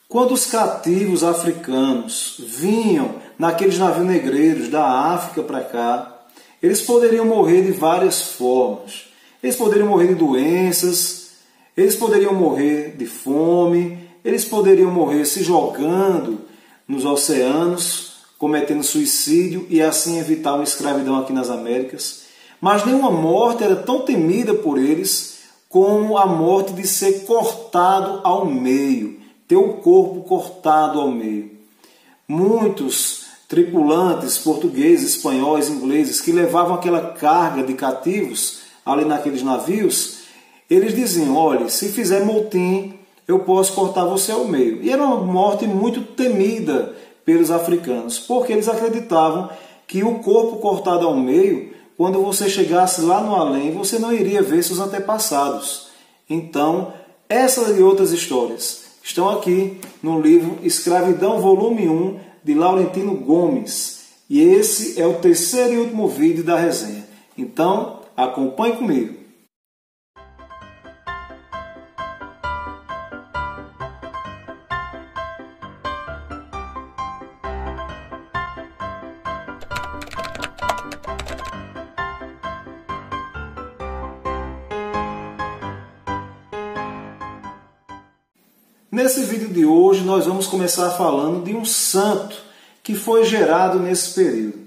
Quando os cativos africanos vinham naqueles navios negreiros da África para cá, eles poderiam morrer de várias formas. Eles poderiam morrer de doenças, eles poderiam morrer de fome, eles poderiam morrer se jogando nos oceanos, cometendo suicídio e assim evitar uma escravidão aqui nas Américas. Mas nenhuma morte era tão temida por eles como a morte de ser cortado ao meio, ter o corpo cortado ao meio. Muitos tripulantes portugueses, espanhóis, ingleses, que levavam aquela carga de cativos ali naqueles navios, eles diziam, olha, se fizer motim, eu posso cortar você ao meio. E era uma morte muito temida pelos africanos, porque eles acreditavam que o corpo cortado ao meio, quando você chegasse lá no além, você não iria ver seus antepassados. Então, essas e outras histórias estão aqui no livro Escravidão, volume 1, de Laurentino Gomes. E esse é o terceiro e último vídeo da resenha. Então, acompanhe comigo. Nesse vídeo de hoje nós vamos começar falando de um santo que foi gerado nesse período.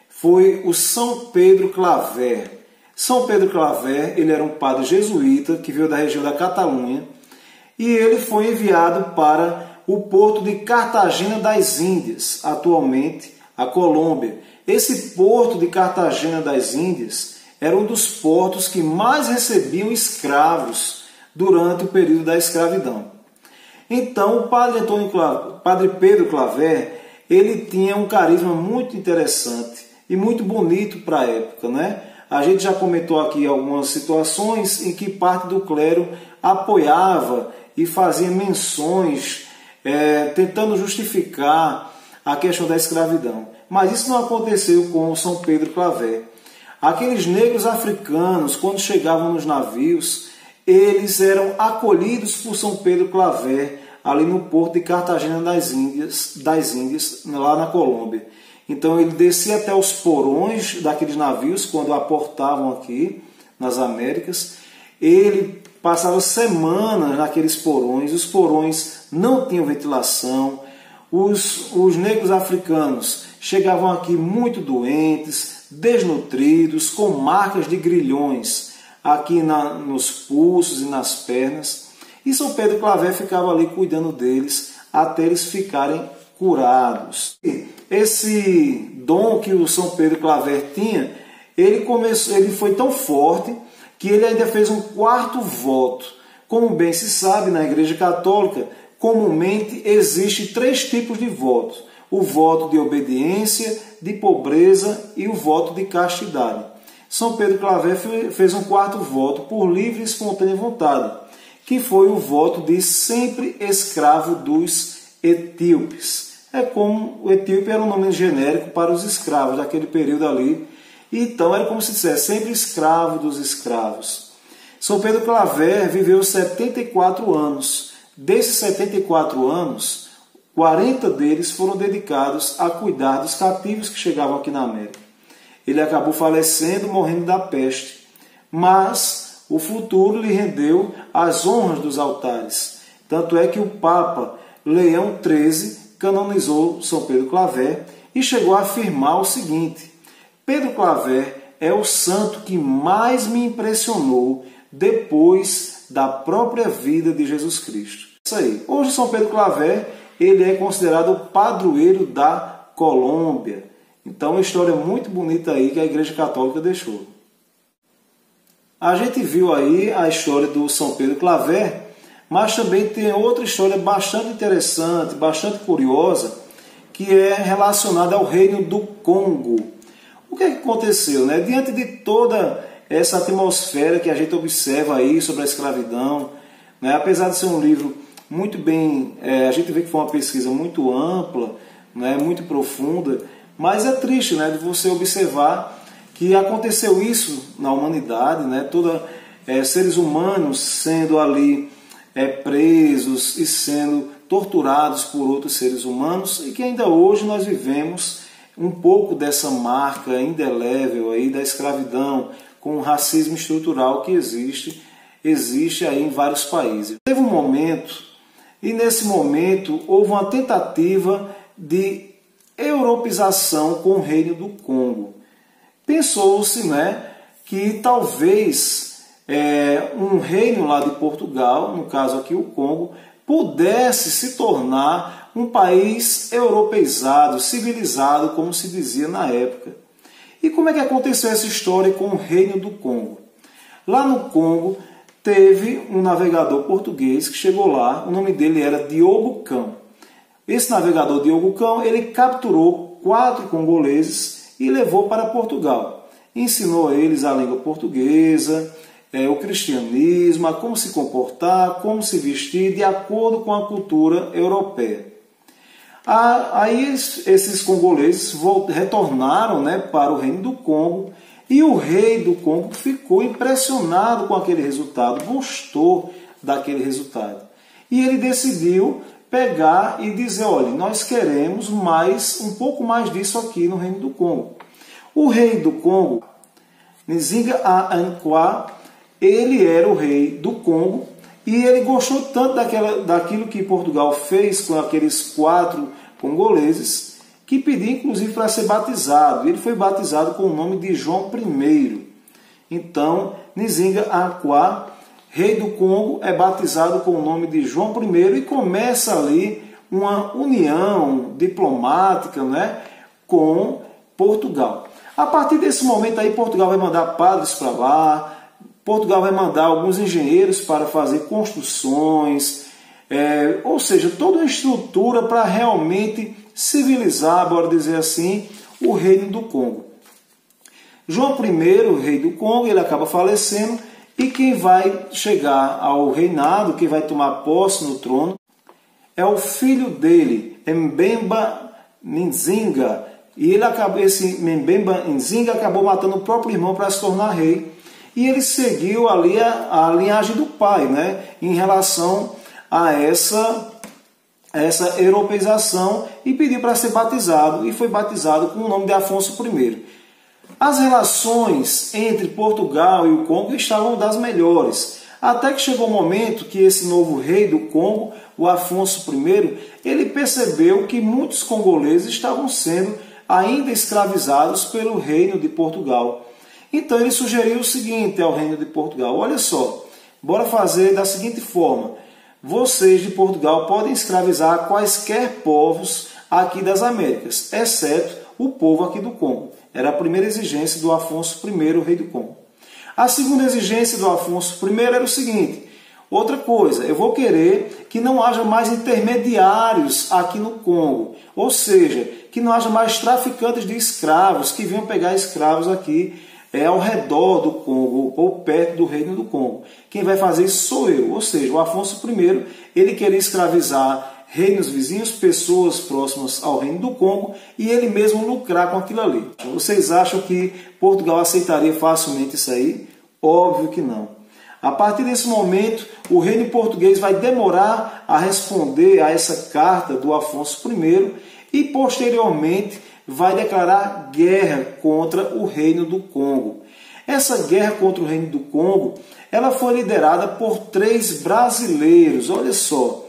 Foi o São Pedro Claver. São Pedro Claver, ele era um padre jesuíta que veio da região da Catalunha e ele foi enviado para o porto de Cartagena das Índias, atualmente a Colômbia. Esse porto de Cartagena das Índias era um dos portos que mais recebiam escravos durante o período da escravidão. Então, o padre Pedro Claver, ele tinha um carisma muito interessante e muito bonito para a época, né? A gente já comentou aqui algumas situações em que parte do clero apoiava e fazia menções, tentando justificar a questão da escravidão. Mas isso não aconteceu com o São Pedro Claver. Aqueles negros africanos, quando chegavam nos navios, eles eram acolhidos por São Pedro Claver ali no porto de Cartagena das Índias, lá na Colômbia. Então ele descia até os porões daqueles navios, quando aportavam aqui nas Américas. Ele passava semanas naqueles porões, os porões não tinham ventilação, os negros africanos chegavam aqui muito doentes, desnutridos, com marcas de grilhões aqui nos pulsos e nas pernas. E São Pedro Claver ficava ali cuidando deles até eles ficarem curados. Esse dom que o São Pedro Claver tinha, ele foi tão forte que ele ainda fez um quarto voto. Como bem se sabe, na Igreja Católica, comumente existe 3 tipos de votos: o voto de obediência, de pobreza e o voto de castidade. São Pedro Claver fez um quarto voto por livre e espontânea vontade, que foi o voto de sempre escravo dos etíopes. É como o etíope era um nome genérico para os escravos daquele período ali. Então era como se dissesse, sempre escravo dos escravos. São Pedro Claver viveu 74 anos. Desses 74 anos, 40 deles foram dedicados a cuidar dos cativos que chegavam aqui na América. Ele acabou falecendo, morrendo da peste. Mas o futuro lhe rendeu as honras dos altares. Tanto é que o Papa Leão XIII canonizou São Pedro Claver e chegou a afirmar o seguinte: Pedro Claver é o santo que mais me impressionou depois da própria vida de Jesus Cristo. Isso aí. Hoje São Pedro Claver ele é considerado o padroeiro da Colômbia. Então, uma história muito bonita aí que a Igreja Católica deixou. A gente viu aí a história do São Pedro Claver, mas também tem outra história bastante interessante, bastante curiosa, que é relacionada ao reino do Congo. O que é que aconteceu, né? Diante de toda essa atmosfera que a gente observa aí sobre a escravidão, né? Apesar de ser um livro muito bem, a gente vê que foi uma pesquisa muito ampla, né? Muito profunda, mas é triste, né? De você observar que aconteceu isso na humanidade, né? Seres humanos sendo ali presos e sendo torturados por outros seres humanos e que ainda hoje nós vivemos um pouco dessa marca indelével aí da escravidão, com o racismo estrutural que existe aí em vários países. Teve um momento, e nesse momento houve uma tentativa de europeização com o Reino do Congo. Pensou-se, que talvez um reino lá de Portugal, no caso aqui o Congo, pudesse se tornar um país europeizado, civilizado, como se dizia na época. E como é que aconteceu essa história com o Reino do Congo? Lá no Congo teve um navegador português que chegou lá, o nome dele era Diogo Cão. Esse navegador Diogo Cão, ele capturou 4 congoleses e levou para Portugal. Ensinou a eles a língua portuguesa, o cristianismo, a como se comportar, como se vestir de acordo com a cultura europeia. Aí esses congoleses retornaram para o Reino do Congo e o rei do Congo ficou impressionado com aquele resultado, gostou daquele resultado. E ele decidiu pegar e dizer, olha, nós queremos um pouco mais disso aqui no Reino do Congo. O rei do Congo, Nzinga Anquá, ele era o rei do Congo e ele gostou tanto daquilo que Portugal fez com aqueles 4 congoleses que pediu inclusive para ser batizado. Ele foi batizado com o nome de João I. Então, Nzinga Anquá, rei do Congo, é batizado com o nome de João I e começa ali uma união diplomática com Portugal. A partir desse momento aí, Portugal vai mandar padres para lá, Portugal vai mandar alguns engenheiros para fazer construções, ou seja, toda uma estrutura para realmente civilizar, bora dizer assim, o Reino do Congo. João I, o rei do Congo, ele acaba falecendo e quem vai chegar ao reinado, quem vai tomar posse no trono, é o filho dele, Mbemba Nzinga. E esse Mbemba Nzinga acabou matando o próprio irmão para se tornar rei. E ele seguiu ali a linhagem do pai, em relação a essa europeização e pediu para ser batizado e foi batizado com o nome de Afonso I. As relações entre Portugal e o Congo estavam das melhores, até que chegou o momento que esse novo rei do Congo, o Afonso I, ele percebeu que muitos congoleses estavam sendo ainda escravizados pelo reino de Portugal. Então ele sugeriu o seguinte ao reino de Portugal, olha só, bora fazer da seguinte forma, vocês de Portugal podem escravizar quaisquer povos aqui das Américas, exceto o povo aqui do Congo. Era a primeira exigência do Afonso I, o rei do Congo. A segunda exigência do Afonso I era o seguinte, outra coisa, eu vou querer que não haja mais intermediários aqui no Congo, ou seja, que não haja mais traficantes de escravos que venham pegar escravos aqui ao redor do Congo ou perto do Reino do Congo. Quem vai fazer isso sou eu, ou seja, o Afonso I, ele queria escravizar reinos vizinhos, pessoas próximas ao Reino do Congo e ele mesmo lucrar com aquilo ali. Vocês acham que Portugal aceitaria facilmente isso aí? Óbvio que não. A partir desse momento, o reino português vai demorar a responder a essa carta do Afonso I e posteriormente vai declarar guerra contra o Reino do Congo. Essa guerra contra o Reino do Congo, ela foi liderada por 3 brasileiros, olha só.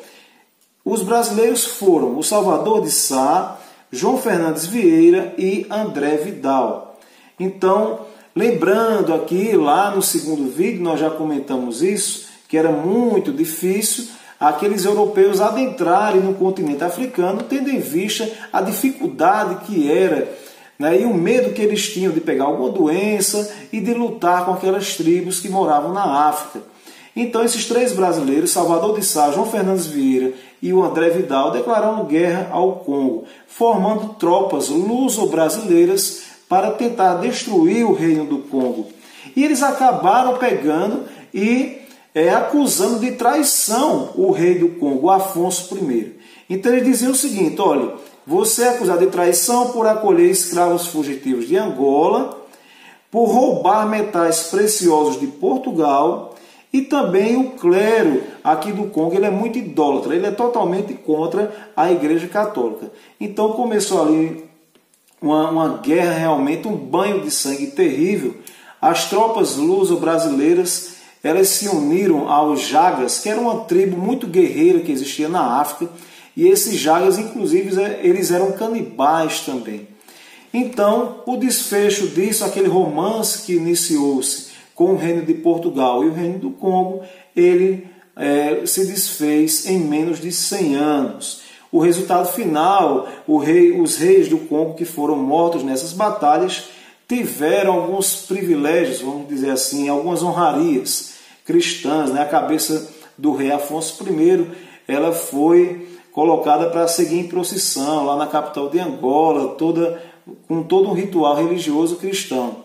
Os brasileiros foram o Salvador de Sá, João Fernandes Vieira e André Vidal. Então, lembrando aqui, lá no segundo vídeo, nós já comentamos isso, que era muito difícil aqueles europeus adentrarem no continente africano, tendo em vista a dificuldade que era, e o medo que eles tinham de pegar alguma doença e de lutar com aquelas tribos que moravam na África. Então esses 3 brasileiros, Salvador de Sá, João Fernandes Vieira e o André Vidal, declararam guerra ao Congo, formando tropas luso-brasileiras para tentar destruir o Reino do Congo. E eles acabaram pegando e acusando de traição o rei do Congo, Afonso I. Então eles diziam o seguinte, olha, você é acusado de traição por acolher escravos fugitivos de Angola, por roubar metais preciosos de Portugal E também o clero aqui do Congo, ele é muito idólatra, ele é totalmente contra a Igreja Católica. Então começou ali uma guerra realmente, um banho de sangue terrível. As tropas luso-brasileiras, elas se uniram aos Jagas, que era uma tribo muito guerreira que existia na África, e esses Jagas, inclusive, eles eram canibais também. Então, o desfecho disso, aquele romance que iniciou-se com o reino de Portugal e o reino do Congo, ele se desfez em menos de 100 anos. O resultado final, os reis do Congo que foram mortos nessas batalhas tiveram alguns privilégios, vamos dizer assim, algumas honrarias cristãs. Né? A cabeça do rei Afonso I, ela foi colocada para seguir em procissão lá na capital de Angola, com todo um ritual religioso cristão.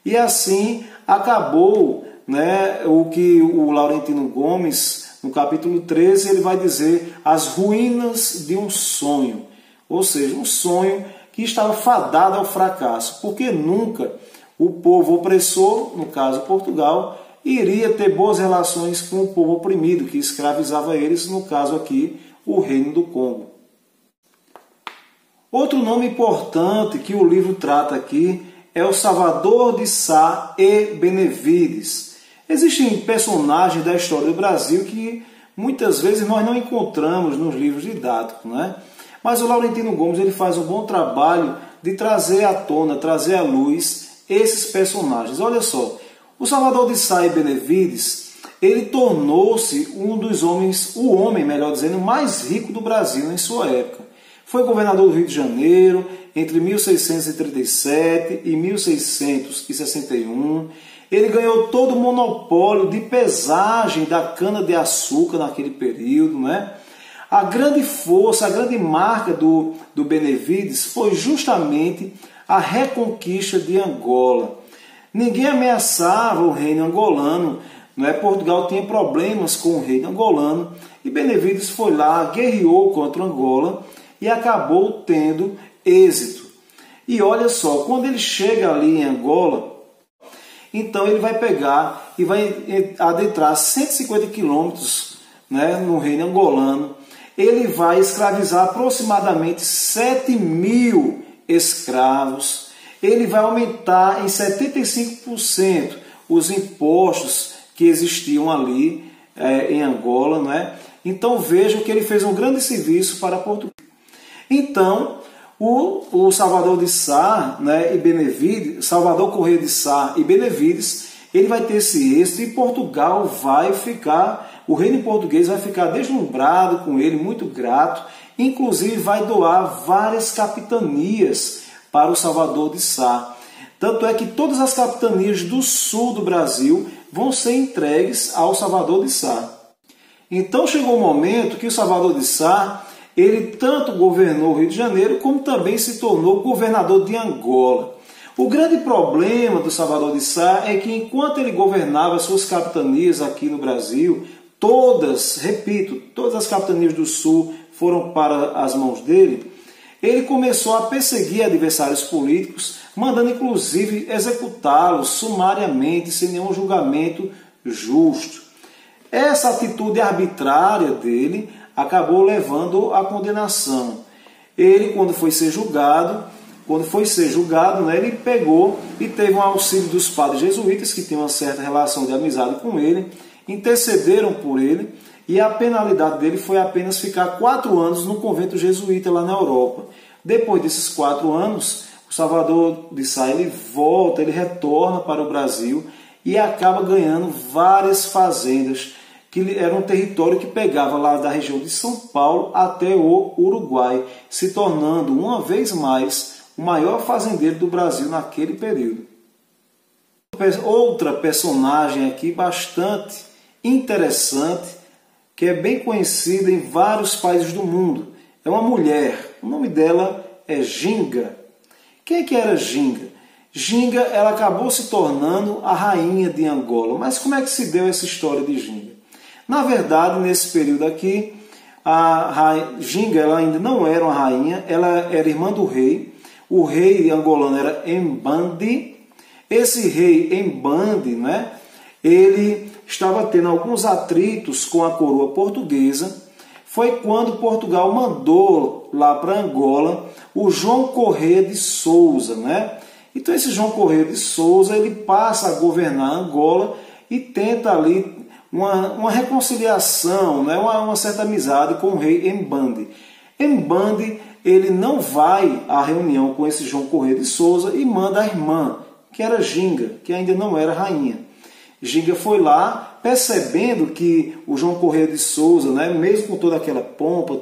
E assim acabou, né, o que o Laurentino Gomes, no capítulo 13, ele vai dizer as ruínas de um sonho, ou seja, um sonho que estava fadado ao fracasso, porque nunca o povo opressor, no caso Portugal, iria ter boas relações com o povo oprimido, que escravizava eles, no caso aqui, o Reino do Congo. Outro nome importante que o livro trata aqui é o Salvador de Sá e Benevides. Existem personagens da história do Brasil que muitas vezes nós não encontramos nos livros didáticos, né? Mas o Laurentino Gomes ele faz um bom trabalho de trazer à tona, trazer à luz esses personagens. Olha só, o Salvador de Sá e Benevides, ele tornou-se um dos homens, o homem, melhor dizendo, mais rico do Brasil em sua época. Foi governador do Rio de Janeiro entre 1637 e 1661. Ele ganhou todo o monopólio de pesagem da cana-de-açúcar naquele período, né? A grande força, a grande marca do Benevides foi justamente a reconquista de Angola. Ninguém ameaçava o reino angolano, não é? Portugal tinha problemas com o reino angolano e Benevides foi lá, guerreou contra Angola e acabou tendo êxito. E olha só, quando ele chega ali em Angola, então ele vai pegar e vai adentrar 150 quilômetros, né, no reino angolano. Ele vai escravizar aproximadamente 7.000 escravos. Ele vai aumentar em 75% os impostos que existiam ali em Angola, não é? Então vejam que ele fez um grande serviço para Portugal. Então, o Salvador de Sá, né, e Benevides, Salvador Corrêa de Sá e Benevides, ele vai ter esse êxito e Portugal vai ficar, o reino português vai ficar deslumbrado com ele, muito grato, inclusive vai doar várias capitanias para o Salvador de Sá. Tanto é que todas as capitanias do sul do Brasil vão ser entregues ao Salvador de Sá. Então chegou o momento que o Salvador de Sá, ele tanto governou o Rio de Janeiro, como também se tornou governador de Angola. O grande problema do Salvador de Sá é que enquanto ele governava suas capitanias aqui no Brasil, todas as capitanias do sul foram para as mãos dele, ele começou a perseguir adversários políticos, mandando inclusive executá-los sumariamente, sem nenhum julgamento justo. Essa atitude arbitrária dele acabou levando à condenação. Ele, quando foi ser julgado, né, ele pegou e teve um auxílio dos padres jesuítas, que tinham uma certa relação de amizade com ele, intercederam por ele, e a penalidade dele foi apenas ficar 4 anos no convento jesuíta lá na Europa. Depois desses 4 anos, o Salvador de Sá ele retorna para o Brasil e acaba ganhando várias fazendas, que era um território que pegava lá da região de São Paulo até o Uruguai, se tornando uma vez mais o maior fazendeiro do Brasil naquele período. Outra personagem aqui bastante interessante, que é bem conhecida em vários países do mundo. É uma mulher, o nome dela é Ginga. Quem é que era Ginga? Ginga, ela acabou se tornando a rainha de Angola. Mas como é que se deu essa história de Ginga? Na verdade, nesse período aqui, a Ginga ela ainda não era uma rainha, ela era irmã do rei. O rei angolano era Mbandi. Esse rei Mbandi, né, ele estava tendo alguns atritos com a coroa portuguesa. Foi quando Portugal mandou lá para Angola o João Correia de Souza, né? Então esse João Correia de Souza, ele passa a governar Angola e tenta ali uma reconciliação, né? uma certa amizade com o rei Mbande. Mbande, ele não vai à reunião com esse João Correia de Souza e manda a irmã, que era Ginga, que ainda não era rainha. Ginga foi lá, percebendo que o João Correia de Souza, né, mesmo com toda aquela pompa,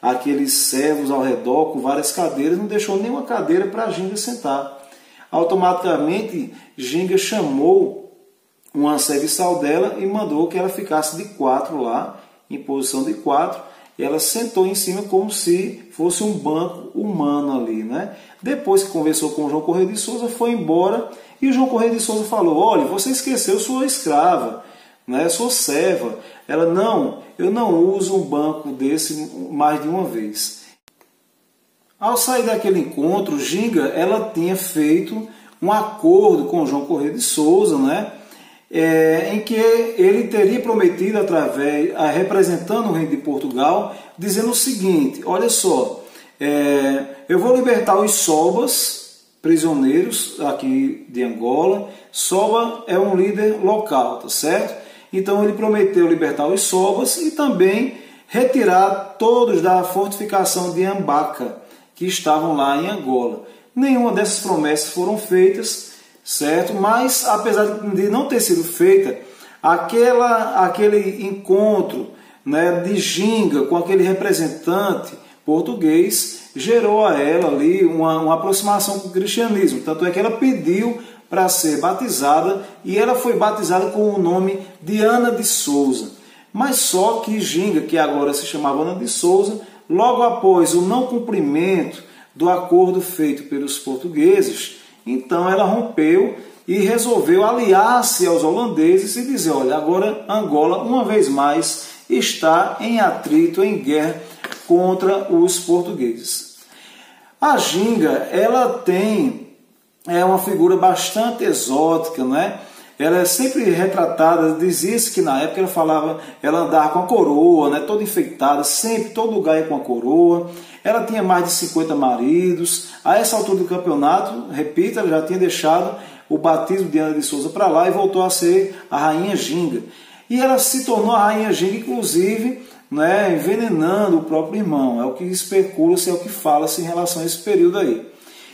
aqueles servos ao redor, com várias cadeiras, não deixou nenhuma cadeira para Ginga sentar. Automaticamente, Ginga chamou uma serviçal dela e mandou que ela ficasse de 4 lá, em posição de 4, e ela sentou em cima como se fosse um banco humano ali, né? Depois que conversou com o João Correia de Souza, foi embora, e o João Correia de Souza falou: olha, você esqueceu sua escrava, né? Sua serva. Ela: não, eu não uso um banco desse mais de uma vez. Ao sair daquele encontro, Ginga, ela tinha feito um acordo com o João Correia de Souza, né? Em que ele teria prometido, representando o rei de Portugal, dizendo o seguinte: olha só, eu vou libertar os sobas, prisioneiros aqui de Angola. Soba é um líder local, tá certo? Então ele prometeu libertar os sobas e também retirar todos da fortificação de Ambaca, que estavam lá em Angola. Nenhuma dessas promessas foram feitas, certo? Mas, apesar de não ter sido feita, aquele encontro, né, de Ginga com aquele representante português gerou a ela ali uma aproximação com o cristianismo. Tanto é que ela pediu para ser batizada e ela foi batizada com o nome de Ana de Souza. Mas só que Ginga, que agora se chamava Ana de Souza, logo após o não cumprimento do acordo feito pelos portugueses, então ela rompeu e resolveu aliar-se aos holandeses e dizer: olha, agora Angola, uma vez mais, está em atrito, em guerra contra os portugueses. A Ginga, ela é uma figura bastante exótica, né? Ela é sempre retratada, dizia-se que na época ela andava com a coroa, né? Toda enfeitada, sempre, todo lugar ia com a coroa. Ela tinha mais de 50 maridos. A essa altura do campeonato, repito, ela já tinha deixado o batismo de Ana de Souza para lá e voltou a ser a Rainha Ginga. E ela se tornou a Rainha Ginga, inclusive, né, envenenando o próprio irmão. É o que especula-se, é o que fala-se em relação a esse período aí.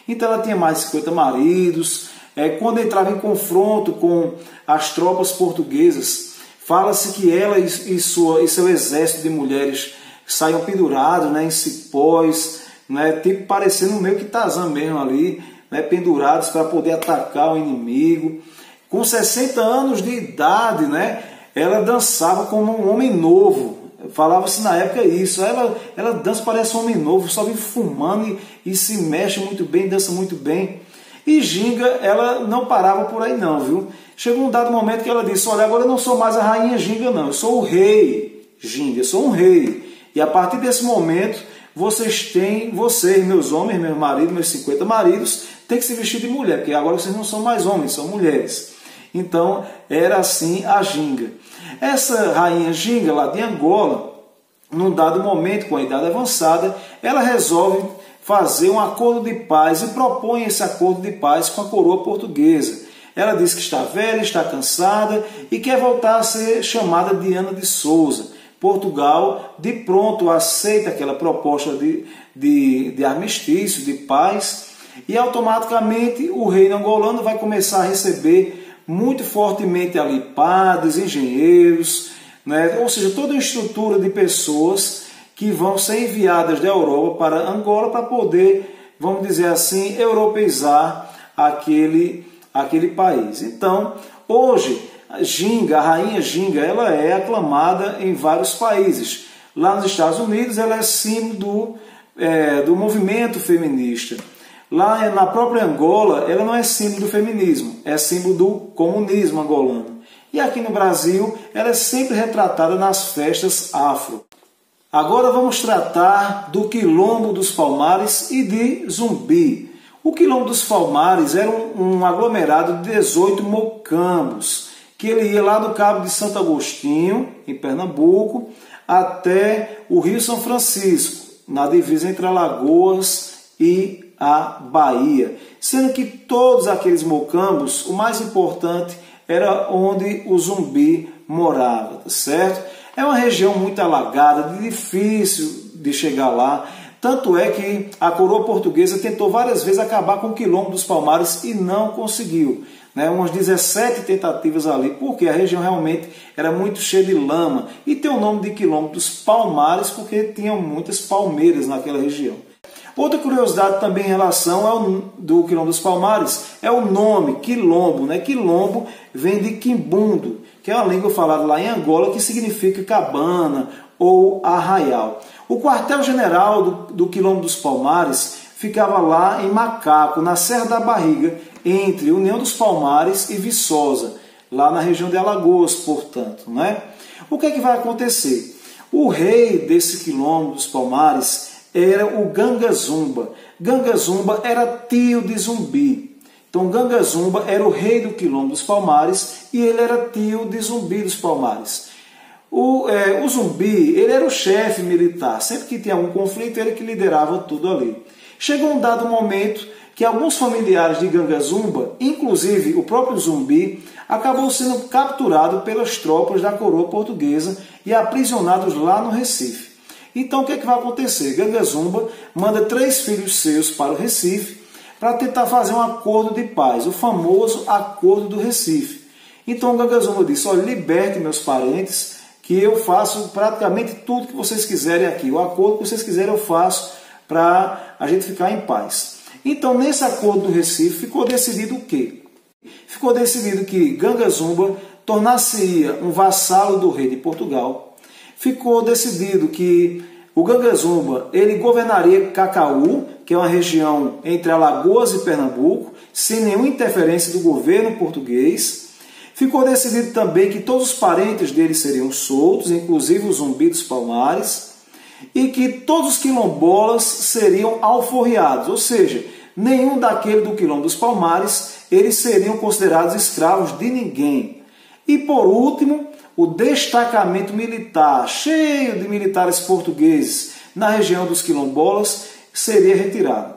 Então ela tinha mais de 50 maridos. Quando entrava em confronto com as tropas portuguesas, fala-se que ela e seu exército de mulheres saíam pendurados, né, em cipós, né, tipo parecendo meio que Tarzan mesmo ali, né, pendurados para poder atacar o inimigo. Com 60 anos de idade, né, ela dançava como um homem novo. Falava-se na época isso. Ela dança, parece um homem novo, só vive fumando e se mexe muito bem, dança muito bem. E Ginga, ela não parava por aí não, viu? Chegou um dado momento que ela disse: olha, agora eu não sou mais a Rainha Ginga não, eu sou o rei Ginga, eu sou um rei. E a partir desse momento, vocês, meus homens, meus maridos, meus 50 maridos, têm que se vestir de mulher, porque agora vocês não são mais homens, são mulheres. Então, era assim a Ginga. Essa Rainha Ginga, lá de Angola, num dado momento, com a idade avançada, ela resolve fazer um acordo de paz e propõe esse acordo de paz com a coroa portuguesa. Ela diz que está velha, está cansada e quer voltar a ser chamada de Ana de Souza. Portugal, de pronto, aceita aquela proposta de armistício, de paz, e automaticamente o reino angolano vai começar a receber muito fortemente ali padres, engenheiros, né? Ou seja, toda a estrutura de pessoas que vão ser enviadas da Europa para Angola para poder, vamos dizer assim, europeizar aquele país. Então, hoje, Ginga, a Rainha Ginga, ela é aclamada em vários países. Lá nos Estados Unidos, ela é símbolo do movimento feminista. Lá na própria Angola, ela não é símbolo do feminismo, é símbolo do comunismo angolano. E aqui no Brasil, ela é sempre retratada nas festas afro. Agora vamos tratar do Quilombo dos Palmares e de Zumbi. O Quilombo dos Palmares era um aglomerado de 18 mocambos, que ele ia lá do Cabo de Santo Agostinho, em Pernambuco, até o Rio São Francisco, na divisa entre Alagoas e a Bahia. Sendo que todos aqueles mocambos, o mais importante era onde o Zumbi morava, tá certo? É uma região muito alagada, difícil de chegar lá. Tanto é que a coroa portuguesa tentou várias vezes acabar com o Quilombo dos Palmares e não conseguiu. Umas 17 tentativas ali, porque a região realmente era muito cheia de lama. E tem o nome de Quilombo dos Palmares porque tinham muitas palmeiras naquela região. Outra curiosidade também em relação do Quilombo dos Palmares é o nome, Quilombo. Quilombo vem de quimbundo, que é uma língua falada lá em Angola que significa cabana ou arraial. O quartel-general do Quilombo dos Palmares ficava lá em Macaco, na Serra da Barriga, entre União dos Palmares e Viçosa, lá na região de Alagoas, portanto. O que é que vai acontecer? O rei desse Quilombo dos Palmares era o Gangazumba. Gangazumba era tio de Zumbi. Então Gangazumba era o rei do Quilombo dos Palmares e ele era tio de Zumbi dos Palmares. O Zumbi, ele era o chefe militar. Sempre que tinha algum conflito, ele que liderava tudo ali. Chegou um dado momento que alguns familiares de Gangazumba, inclusive o próprio Zumbi, acabou sendo capturado pelas tropas da coroa portuguesa e aprisionados lá no Recife. Então o que é que vai acontecer? Gangazumba manda 3 filhos seus para o Recife para tentar fazer um acordo de paz, o famoso Acordo do Recife. Então Gangazumba disse: olha, liberte meus parentes, que eu faço praticamente tudo que vocês quiserem aqui. O acordo que vocês quiserem eu faço para a gente ficar em paz. Então, nesse acordo do Recife, ficou decidido o quê? Ficou decidido que Gangazumba tornar-se-ia um vassalo do rei de Portugal. Ficou decidido que o Gangazumba ele governaria Cacaú, que é uma região entre Alagoas e Pernambuco, sem nenhuma interferência do governo português. Ficou decidido também que todos os parentes dele seriam soltos, inclusive o Zumbi dos Palmares, e que todos os quilombolas seriam alforriados, ou seja, nenhum daquele do Quilombo dos Palmares, eles seriam considerados escravos de ninguém. E por último, o destacamento militar, cheio de militares portugueses na região dos quilombolas, seria retirado.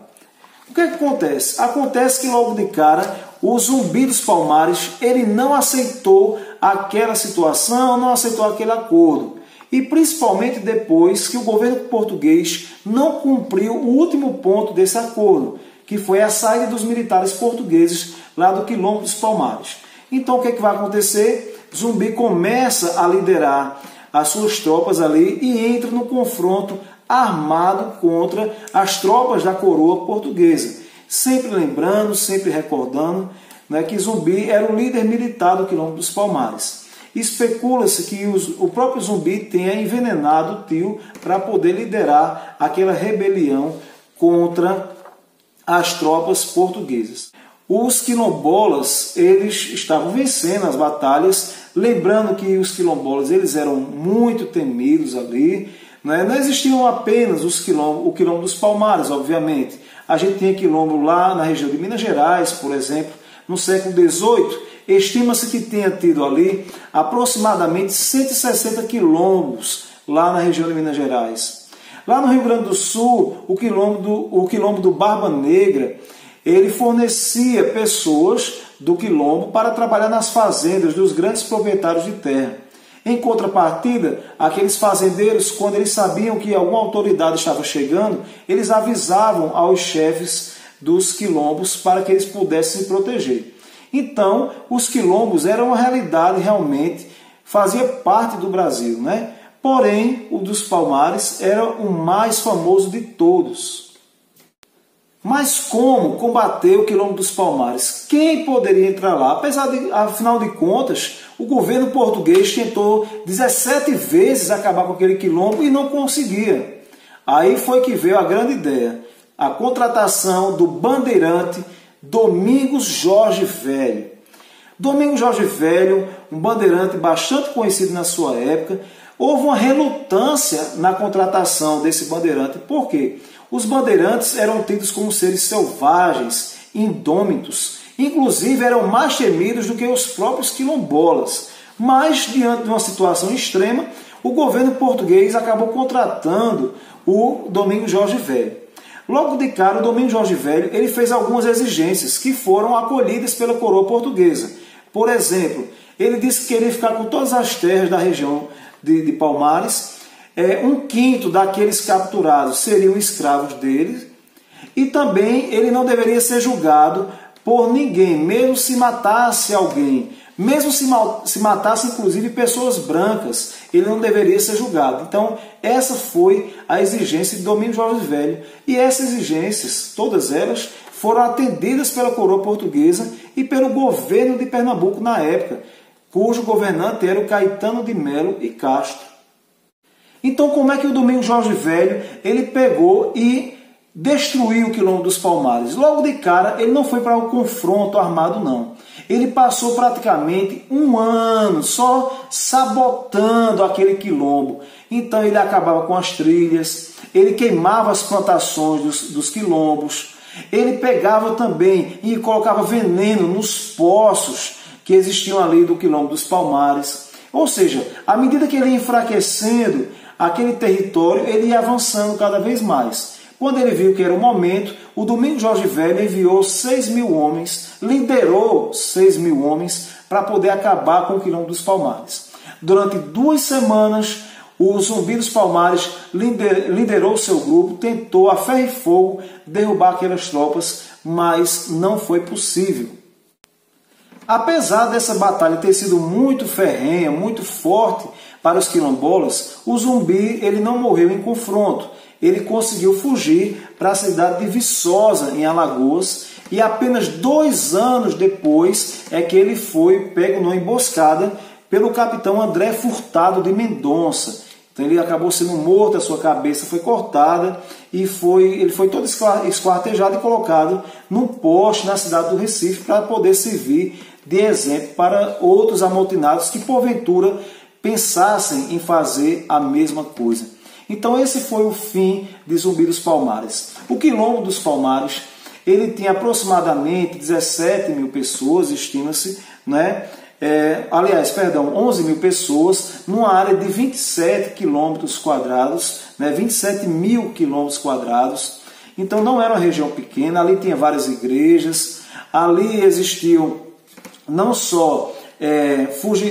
O que acontece? Acontece que logo de cara, o Zumbi dos Palmares, ele não aceitou aquela situação, não aceitou aquele acordo. E principalmente depois que o governo português não cumpriu o último ponto desse acordo, que foi a saída dos militares portugueses lá do Quilombo dos Palmares. Então o que é que vai acontecer? Zumbi começa a liderar as suas tropas ali e entra no confronto armado contra as tropas da coroa portuguesa. Sempre lembrando, sempre recordando que Zumbi era o líder militar do Quilombo dos Palmares. Especula-se que o próprio Zumbi tenha envenenado o tio para poder liderar aquela rebelião contra as tropas portuguesas. Os quilombolas, eles estavam vencendo as batalhas, lembrando que os quilombolas eles eram muito temidos ali. Não existiam apenas o Quilombo dos Palmares, obviamente. A gente tinha quilombo lá na região de Minas Gerais, por exemplo, no século XVIII. Estima-se que tenha tido ali aproximadamente 160 quilombos lá na região de Minas Gerais. Lá no Rio Grande do Sul, o quilombo do Barba Negra, ele fornecia pessoas do quilombo para trabalhar nas fazendas dos grandes proprietários de terra. Em contrapartida, aqueles fazendeiros, quando eles sabiam que alguma autoridade estava chegando, eles avisavam aos chefes dos quilombos para que eles pudessem se proteger. Então, os quilombos eram uma realidade realmente, fazia parte do Brasil, Porém, o dos Palmares era o mais famoso de todos. Mas como combater o Quilombo dos Palmares? Quem poderia entrar lá? Apesar de, afinal de contas, o governo português tentou 17 vezes acabar com aquele quilombo e não conseguia. Aí foi que veio a grande ideia, a contratação do bandeirante Domingos Jorge Velho. Domingos Jorge Velho, um bandeirante bastante conhecido na sua época, houve uma relutância na contratação desse bandeirante. Por quê? Os bandeirantes eram tidos como seres selvagens, indômitos, Inclusive eram mais temidos do que os próprios quilombolas. Mas, diante de uma situação extrema, o governo português acabou contratando o Domingos Jorge Velho. Logo de cara, o Domingos Jorge Velho ele fez algumas exigências que foram acolhidas pela coroa portuguesa. Por exemplo, ele disse que queria ficar com todas as terras da região de Palmares, 1/5 daqueles capturados seriam escravos dele, e também ele não deveria ser julgado por ninguém, mesmo se matasse alguém, mesmo se matasse inclusive pessoas brancas, ele não deveria ser julgado. Então essa foi a exigência de Domingos Jorge Velho, e essas exigências, todas elas, foram atendidas pela coroa portuguesa e pelo governo de Pernambuco na época, cujo governante era o Caetano de Melo e Castro. Então como é que o Domingos Jorge Velho ele pegou e destruiu o Quilombo dos Palmares? Logo de cara, ele não foi para um confronto armado, não. Ele passou praticamente 1 ano só sabotando aquele quilombo. Então ele acabava com as trilhas, ele queimava as plantações dos quilombos, ele pegava também e colocava veneno nos poços que existiam ali do Quilombo dos Palmares. Ou seja, à medida que ele ia enfraquecendo aquele território, ele ia avançando cada vez mais. Quando ele viu que era o momento, o Domingos Jorge Velho enviou 6.000 homens, liderou 6.000 homens para poder acabar com o Quilombo dos Palmares. Durante 2 semanas, o Zumbi dos Palmares liderou seu grupo, tentou a ferro e fogo derrubar aquelas tropas, mas não foi possível. Apesar dessa batalha ter sido muito ferrenha, muito forte para os quilombolas, o Zumbi ele não morreu em confronto. Ele conseguiu fugir para a cidade de Viçosa, em Alagoas, e apenas 2 anos depois é que ele foi pego numa emboscada pelo capitão André Furtado de Mendonça. Então ele acabou sendo morto, a sua cabeça foi cortada e ele foi todo esquartejado e colocado num poste na cidade do Recife para poder servir de exemplo para outros amotinados que porventura pensassem em fazer a mesma coisa. Então esse foi o fim de Zumbi dos Palmares. O Quilombo dos Palmares ele tinha aproximadamente 17.000 pessoas, estima-se, né? 11.000 pessoas, numa área de 27 quilômetros quadrados, né? 27.000 quilômetros quadrados. Então não era uma região pequena, ali tinha várias igrejas, ali existiam não só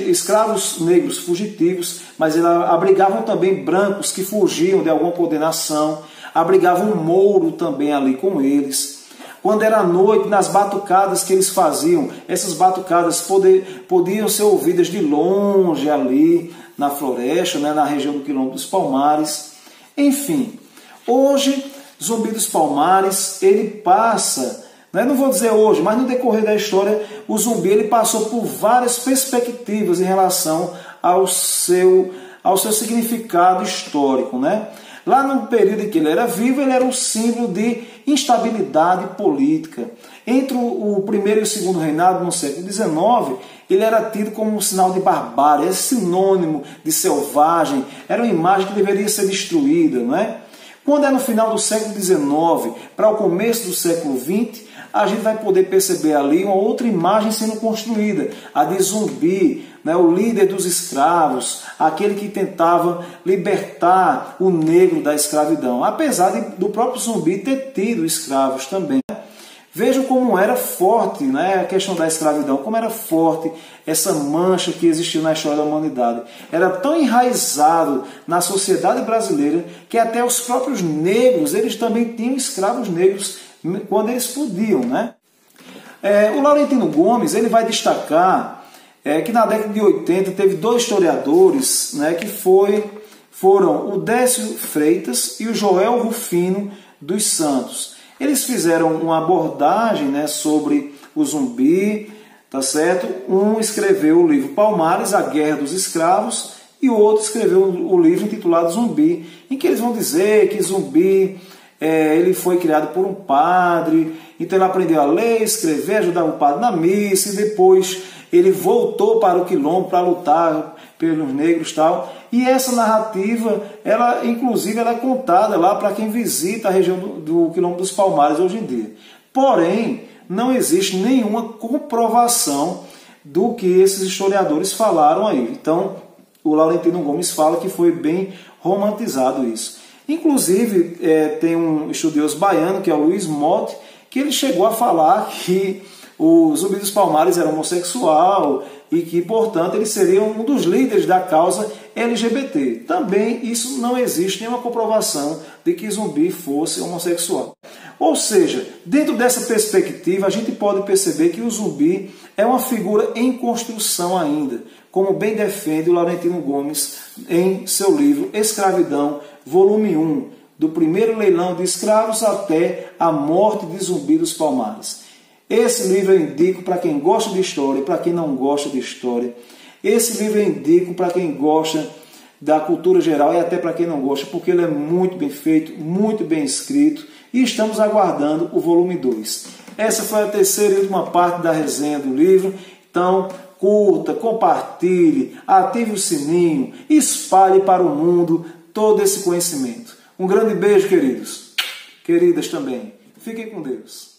escravos negros fugitivos, mas eles abrigavam também brancos que fugiam de alguma condenação, abrigavam um mouro também ali com eles. Quando era noite, nas batucadas que eles faziam, essas batucadas podiam ser ouvidas de longe ali na floresta, né, na região do Quilombo dos Palmares. Enfim, hoje Zumbi dos Palmares ele passa, não vou dizer hoje, mas no decorrer da história, o Zumbi ele passou por várias perspectivas em relação ao seu significado histórico, né? Lá no período em que ele era vivo, ele era um símbolo de instabilidade política. Entre o primeiro e o segundo reinado, no século XIX, ele era tido como um sinal de barbárie, era sinônimo de selvagem, era uma imagem que deveria ser destruída, não é? Quando é no final do século XIX para o começo do século XX, a gente vai poder perceber ali uma outra imagem sendo construída, a de Zumbi, né, o líder dos escravos, aquele que tentava libertar o negro da escravidão, apesar do próprio Zumbi ter tido escravos também. Vejam como era forte, né, a questão da escravidão, como era forte essa mancha que existiu na história da humanidade. Era tão enraizado na sociedade brasileira que até os próprios negros, eles também tinham escravos negros quando eles podiam, né? O Laurentino Gomes ele vai destacar que na década de 80 teve 2 historiadores, né, que foram o Décio Freitas e o Joel Rufino dos Santos. Eles fizeram uma abordagem, né, sobre o Zumbi, tá certo? Um escreveu o livro Palmares, A Guerra dos Escravos, e o outro escreveu o livro intitulado Zumbi, em que eles vão dizer que Zumbi ele foi criado por um padre, então ele aprendeu a ler, escrever, ajudava o padre na missa, e depois ele voltou para o Quilombo para lutar pelos negros e tal. E essa narrativa, ela inclusive ela é contada lá para quem visita a região do Quilombo dos Palmares hoje em dia. Porém, não existe nenhuma comprovação do que esses historiadores falaram aí. Então, o Laurentino Gomes fala que foi bem romantizado isso. Inclusive, tem um estudioso baiano, que é o Luiz Motti, que ele chegou a falar que o Zumbi dos Palmares era homossexual e que, portanto, ele seria um dos líderes da causa LGBT. Também isso não existe nenhuma comprovação de que Zumbi fosse homossexual. Ou seja, dentro dessa perspectiva, a gente pode perceber que o Zumbi é uma figura em construção ainda, como bem defende o Laurentino Gomes em seu livro Escravidão, volume 1, do primeiro leilão de escravos até a morte de Zumbi dos Palmares. Esse livro eu indico para quem gosta de história e para quem não gosta de história. Esse livro eu indico para quem gosta da cultura geral e até para quem não gosta, porque ele é muito bem feito, muito bem escrito, e estamos aguardando o volume 2. Essa foi a terceira e última parte da resenha do livro. Então, curta, compartilhe, ative o sininho, espalhe para o mundo todo esse conhecimento. Um grande beijo, queridos. Queridas também. Fiquem com Deus.